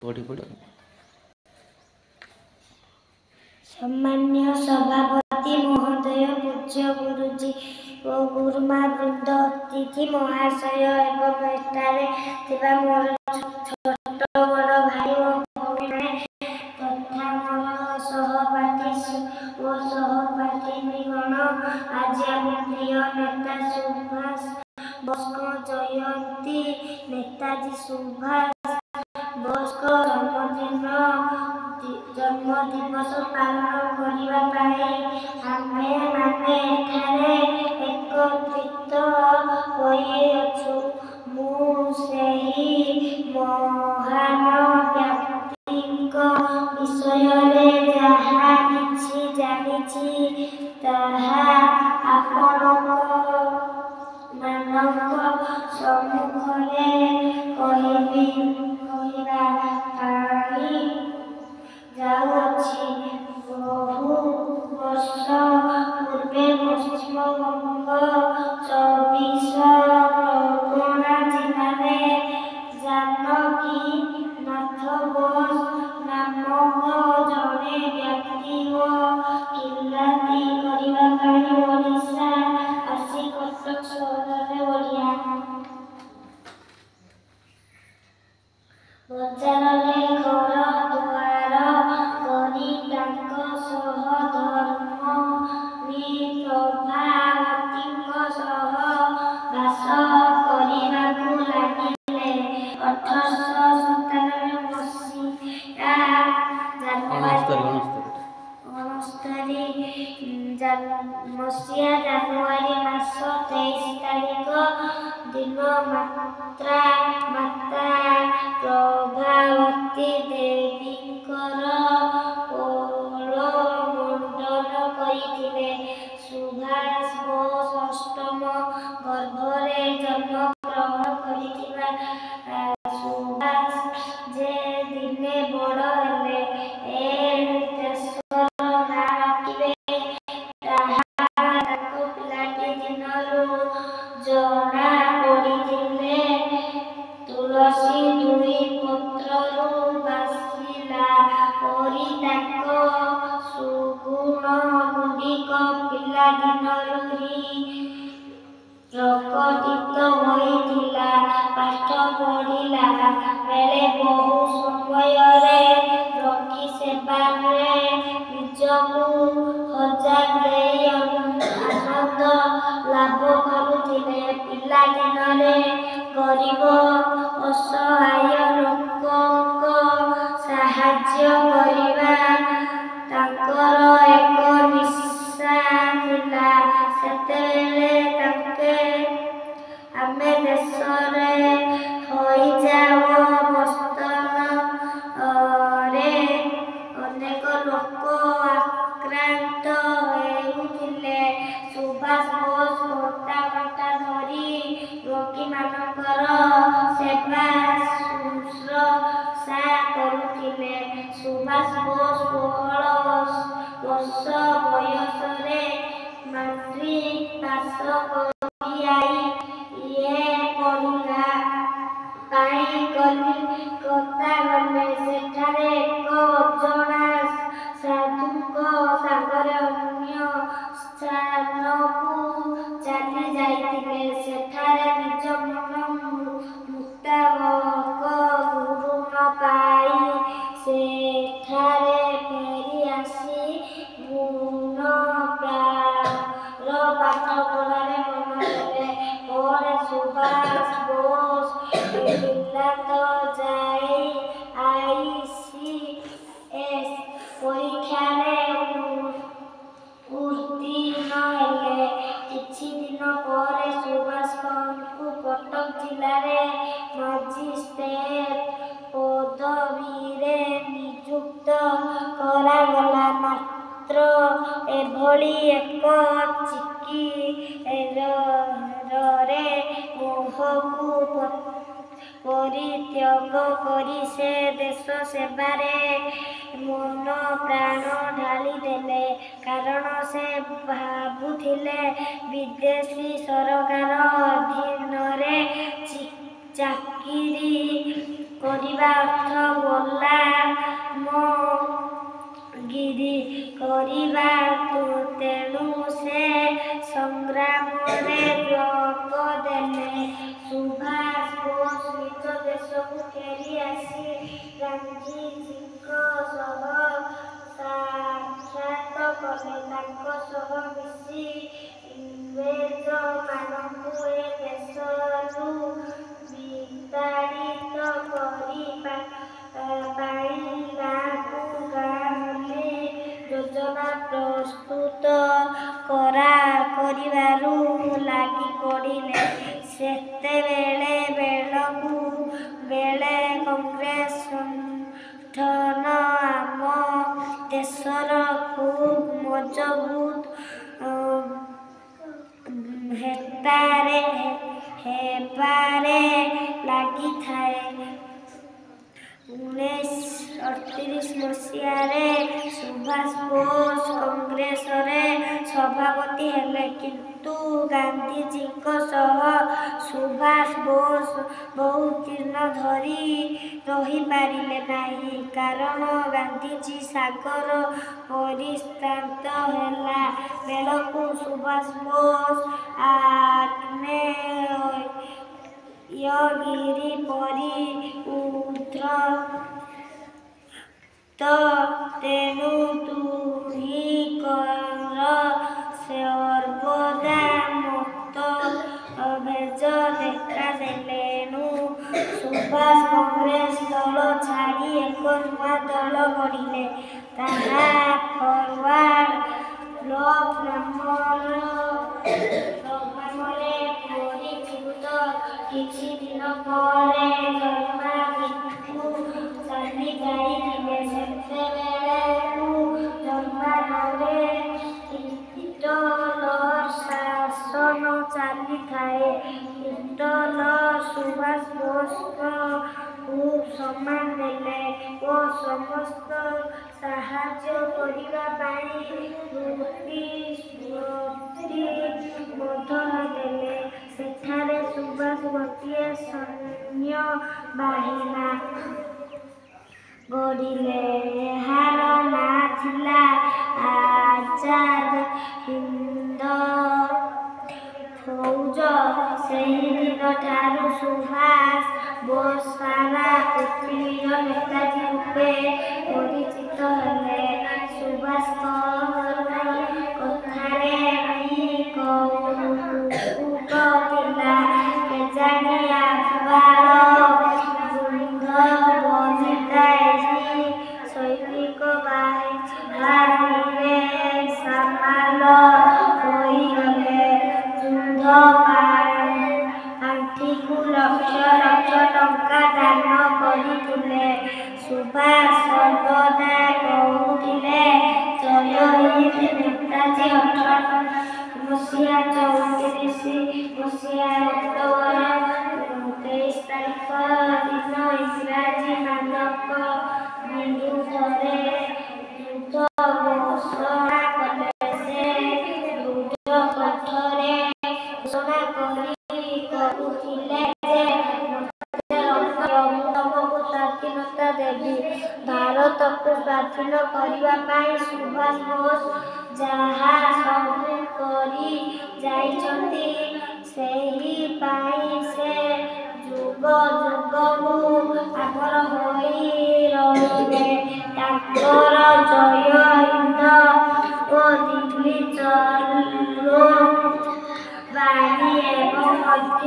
पढ़ी पढ़ी सम्मान्य सभापति महोदय, पूज्य गुरुजी ओ गुरुमा वृंद, अतिथि महाशय एवं एठारे थिबा मोर छोट बड़ भाई ओ भौणी तथा मोर सहपाठी ओ सहपाठिनीगण, आज आम प्रिय नेता सुभाष बोसको जयंती, नेताजी सुभाष बोसको जन्म दिवस पालन करने आमे माने एठारे एकत्रित होइअछु। मु सेही महान व्यक्तिक विषय जहा किछि जानिछि ताहा आपणक ମାନଙ୍କ ସମ୍ମୁଖରେ କହିବା ପାଇଁ ଯାଉଅଛି। ବହୁ ବର୍ଷ ପୂର୍ବେ ପଶ୍ଚିମବଙ୍ଗ 24 ପ୍ରଗଣା ଜିଲ୍ଲାରେ ଜାନକୀନାଥ ବୋଷ ନାମକ ଜଣେ ବ୍ୟକ୍ତି ଓ କିଲାତି କରିବା ପାଇଁ ଓଡ଼ିଶା ଆସି କଟକ ସହରରେ ଓଡ଼ିଆ ବଜାରରେ ଘର ଦୁଆର କରି ତାଙ୍କ ସହ ଧର୍ମୀ ପ୍ରଭାବତୀଙ୍କ ସହ ବାସ କରିବାକୁ ଲାଗିଲେ। 1897 ମସିହା ଜାନୁଆରୀ ମାସ 23 ତାରିଖ ଦିନ ମାତା ପ୍ରଭାବତୀ ଦେବୀଙ୍କର କୋଳ ମଣ୍ଡନ କରିଥିଲେ। ସୁଭାଷ ବୋଷ ଅଷ୍ଟମ ଗର୍ଭରେ ଜନ୍ମଗ୍ରହଣ କରିଥିବା ସୁଭାଷ ଯେ ଦିନେ ବଡ଼ ହେଲେ ଏ ଦେଶର ନାଁ ରଖିବେ ତାହା ତାଙ୍କ ପିଲାଟି ଦିନରୁ ଜଣା ପଡ଼ିଥିଲେ। ତୁଳସୀ ଦୁଇ ପତ୍ରରୁ ବାସିଲା ପରି ତାଙ୍କ ସୁଗୁଣ ଗୁଡ଼ିକ ପିଲାଦିନରୁ ହିଁ ପ୍ରକଟିତ ହୋଇଥିଲା। ପାଠ ପଢ଼ିଲା ବେଳେ ବହୁ ସମୟରେ ରୋଗୀ ସେବାରେ ନିଜକୁ ହଜାରେ ଦେଇ ଆନନ୍ଦ ଲାଭ କରୁଥିଲେ। ପିଲାଦିନରେ ଗରିବ ଅସହାୟ ଲୋକଙ୍କ ସାହାଯ୍ୟ କରିବା ତାଙ୍କର ଏକ ନିଶା ଥିଲା। ସେତେବେଳେ ତାଙ୍କେ ଆମେ ଦେଶରେ ହଇଜା ଓ ମସ୍ତାନରେ ଅନେକ ଲୋକ ଆକ୍ରାନ୍ତ ହେଉଥିଲେ। ସୁଭାଷ ବୋଷ ଘଣ୍ଟା ଧରି ରୋଗୀମାନଙ୍କର ସେବା ଶୁଶ୍ରୂଷା କରୁଥିଲେ। ସୁଭାଷ ବୋଷ 16 ବର୍ଷ ବୟସରେ ମାଟ୍ରିକ ପାସ କରି ଆଇ.ଏ. ପଢ଼ିବା ପାଇଁ କଲିକତା ଗଲେ। ସେଠାରେ ଏକ ଅଜଣା ସାଧୁଙ୍କ ସାଙ୍ଗରେ ଅନ୍ୟ ସ୍ଥାନକୁ ଚାଲି ଯାଇଥିଲେ। ସେଠାରେ ନିଜ ମନ ମୁତାବକ ଗୁରୁ ନ ପାଇ ସେଠାରେ ଫେରି ଆସି ଗୁଣପ୍ରାର ପାଠପଢ଼ାରେ ମନ ଦେଲେ। ପରେ ସୁଭାଷ ବୋଷ ବିଲାତ ଯାଇ I.C.S. ପରୀକ୍ଷାରେ ଉତ୍ତୀର୍ଣ୍ଣ ହେଲେ। କିଛି ଦିନ ପରେ ସୁଭାଷଙ୍କୁ କଟକ ଜିଲ୍ଲାରେ ମାଜିଷ୍ଟ୍ରେଟ ପଦବୀରେ ନିଯୁକ୍ତ କରାଗଲା। ମାତ୍ର ଏଭଳି ଏକ ଚିକିରରେ ମୋହକୁ ପରିତ୍ୟାଗ କରି ସେ ଦେଶ ସେବାରେ ମନ ପ୍ରାଣ ଢାଳି ଦେଲେ। କାରଣ ସେ ଭାବୁଥିଲେ ବିଦେଶୀ ସରକାର ଅଧୀନରେ ଚାକିରି କରିବା ଅର୍ଥ ଗୋଲାମ ଗିରି କରିବା। ତେଣୁ ସେ ସଂଗ୍ରାମରେ ଯୋଗ ଦେଲେ। ସୁଭାଷ ବୋଷ ନିଜ ଦେଶକୁ ଫେରି ଆସି ଗାନ୍ଧିଜୀଙ୍କ ସହ ସାକ୍ଷାତ କଲେ। ତାଙ୍କ ସହ ମିଶି ଇଂରେଜମାନଙ୍କୁ ଏ ଦେଶରୁ ବିତାଡ଼ିତ କରିବା ପାଇଁ ଗାଁକୁ ଗାଁ ବୁଲି ଯୋଜନା ପ୍ରସ୍ତୁତ କରିବାରୁ ଲାଗି ପଡ଼ିଲେ। ସେତେବେଳେ ବେଳେ କଂଗ୍ରେସ ସଂଗଠନ ଆମ ଦେଶର ଖୁବ୍ ମଜବୁତ ହେବାରେ ଲାଗିଥାଏ। 1938 ମସିହାରେ ସୁଭାଷ ବୋଷ କଂଗ୍ରେସରେ ସଭାପତି ହେଲେ, କିନ୍ତୁ ଗାନ୍ଧିଜୀଙ୍କ ସହ ସୁଭାଷ ବୋଷ ବହୁତ ଦିନ ଧରି ରହିପାରିଲେ ନାହିଁ। କାରଣ ଗାନ୍ଧିଜୀ ସାଗର ପରିଶ୍ରାନ୍ତ ହେଲା ବେଳକୁ ସୁଭାଷ ବୋଷ ଆଗ୍ନେୟଗିରି ପରି ଉଦ୍ଧତ। ତେଣୁ ଦୁହିଁଙ୍କର ସର୍ବଦା ମତଭେଦ ଦେଖାଦେଲେଣୁ ସୁଭାଷ କଂଗ୍ରେସ ଦଳ ଛାଡ଼ି ଏକ ନୂଆ ଦଳ ଗଢ଼ିଲେ। ତାହା ଫରୱାର୍ଡ ବ୍ଲକ ନାମରେ ପରିଚିତ। କିଛି ଦିନ ପରେ ଜନ୍ମା ପିଠୁ ଚାଲି ଯାଇଥିଲେ। ସେତେବେଳକୁ ଜର୍ମାନୀରେ ହିଟଲର ଶାସନ ଚାଲିଥାଏ। ହିଟଲର ସୁଭାଷ ବୋଷଙ୍କୁ ଖୁବ୍ ସମ୍ମାନ ଦେଲେ ଓ ସମସ୍ତ ସାହାଯ୍ୟ କରିବା ପାଇଁ ପ୍ରତିଶ୍ରୁତି ମଧ୍ୟ ଦେଲେ। ସେଠାରେ ସୁଭାଷ ଗୋଟିଏ ସୈନ୍ୟବାହିନୀ ଗଢ଼ିଲେ। ଏହାର ନାଁ ଥିଲା ଆଜାଦ ହିନ୍ଦ ଫୌଜ। ସେହିଦିନଠାରୁ ସୁଭାଷ ବୋଷ ସାରା ପୃଥିବୀର ନେତାଜୀ ରୂପେ ପରିଚିତ ହେଲେ। ସୁଭାଷଙ୍କ କଥାରେ କି କୌତୁକ ଥିଲା କେଜାଣି, ଆବାଳ ବୃଦ୍ଧ ବନିତା ଏହି ସୈନିକ ବାହିନୀରେ ସାମିଲ ହୋଇଗଲେ। ଯୁଦ୍ଧ ପାଣ୍ଠିକୁ ଲକ୍ଷ ଲକ୍ଷ ଟଙ୍କା ଦାନ କରିଥିଲେ। ସୁଭାଷ ସର୍ବଦା କହୁଥିଲେ, ଜୟ ହିନ୍ଦ ନେତାଜୀ। 1834 ମସିହା ଅକ୍ଟୋବର 23 ତାରିଖ ଦିନ ଇଂରାଜୀ ମାନଙ୍କ ବିରୁଦ୍ଧରେ ଯୁଦ୍ଧ ଘୋଷଣା କଲେ। ସେ ଦୃଢ଼ କଣ୍ଠରେ ଘୋଷଣା କରି କହୁଥିଲେ ଯେ ମୋତେ ରଖ, ମୁଁ ତମକୁ ସ୍ୱାଧୀନତା ଦେବି। ଭାରତକୁ ସ୍ୱାଧୀନ କରିବା ପାଇଁ ସୁଭାଷ ବୋଷ ଯାହା ସବୁ କରି ଯାଇଛନ୍ତି, ସେହି ପାଇଁ ସେ ଯୁଗ ଯୁଗକୁ ଅମର ହୋଇ ରହିବେ। ତାଙ୍କର ଜୟ ହିନ୍ଦ ଓ ଦିଲ୍ଲୀ ଚଲୋ ବାଣୀ ଏବେ ମଧ୍ୟ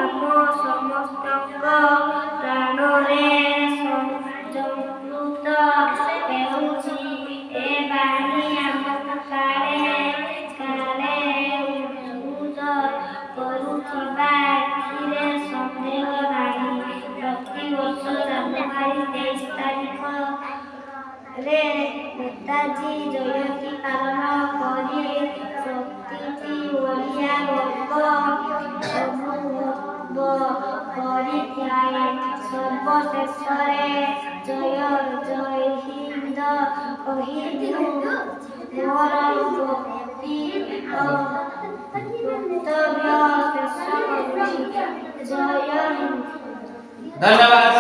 ଆମ ସମସ୍ତଙ୍କ ପ୍ରାଣରେ ସଂଯୁକ୍ତ ହେଉଛି। ଏ ବାଣୀ ଆମକୁ କାଳେ ଉଦ୍ବୁଦ୍ଧ କରୁଥିବା ଏଥିରେ ସନ୍ଦେହ ନାହିଁ। ପ୍ରତିବର୍ଷ ଜାନୁଆରୀ 23 ତାରିଖରେ ନେତାଜୀ ଜୟନ୍ତୀ ପାଳନ କରି ପ୍ରତିଟି ଓଡ଼ିଆ ଲୋକ ଅନୁଭବ କରିଥାଏ। ସର୍ବଶେଷରେ ଜୟ ହିନ୍ଦ କହି ମୁଁ ମୋର ବକ୍ତବ୍ୟ ଶେଷ କରୁଛି। ଜୟ ହିନ୍ଦ। ଧନ୍ୟବାଦ।